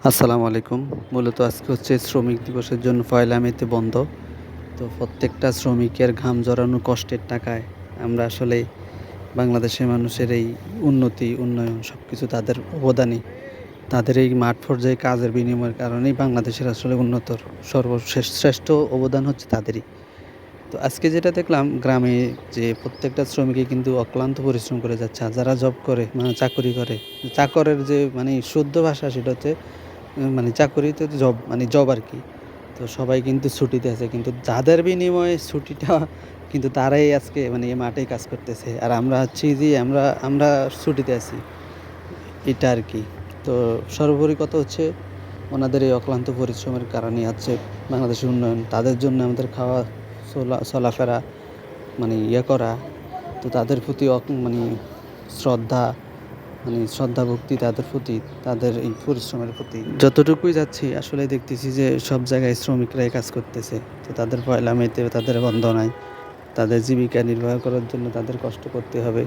আসসালামু আলাইকুম। মূলত আজকে হচ্ছে শ্রমিক দিবসের জন্য পয়লা মেতে বন্ধ। তো প্রত্যেকটা শ্রমিকের ঘাম ঝরানো কষ্টের টাকায় আমরা আসলে বাংলাদেশের মানুষের এই উন্নতি, উন্নয়ন সবকিছু তাদের অবদানই। তাদের এই মাঠ পর্যায়ে কাজের বিনিময়ের কারণেই বাংলাদেশের আসলে উন্নতর শ্রেষ্ঠ অবদান হচ্ছে তাদেরই। তো আজকে যেটা দেখলাম গ্রামে যে প্রত্যেকটা শ্রমিকই কিন্তু অক্লান্ত পরিশ্রম করে যাচ্ছে। আর যারা জব করে মানে চাকুরি করে, চাকরের যে মানে শুদ্ধ ভাষা সেটা হচ্ছে মানে চাকরিতে তো জব মানে জব আরকি। তো সবাই কিন্তু ছুটিতে আছে। কিন্তু যাদের বিনিময়ে ছুটিটা কিন্তু তারাই আজকে মানে এই মাঠেই কাজ করতেছে। আর আমরা হচ্ছি যে আমরা ছুটিতে আছি। এটা আরকি। তো সর্বোপরি কথা হচ্ছে ওনাদের এই অক্লান্ত পরিশ্রমের কারণেই হচ্ছে বাংলাদেশের উন্নয়ন। তাদের জন্য আমাদের খাওয়া, চলাফেরা মানে করা। তো তাদের প্রতি মানে শ্রদ্ধা শ্রদ্ধা ভক্তি তাদের প্রতি, তাদের এই পরিশ্রমের প্রতি যতটুকুই যাচ্ছি আসলে দেখতেছি যে সব জায়গায় শ্রমিকরাই কাজ করতেছে। তো তাদের পয়লা মেতে তাদের বন্ধ নাই। তাদের জীবিকা নির্বাহ করার জন্য তাদের কষ্ট করতে হবে।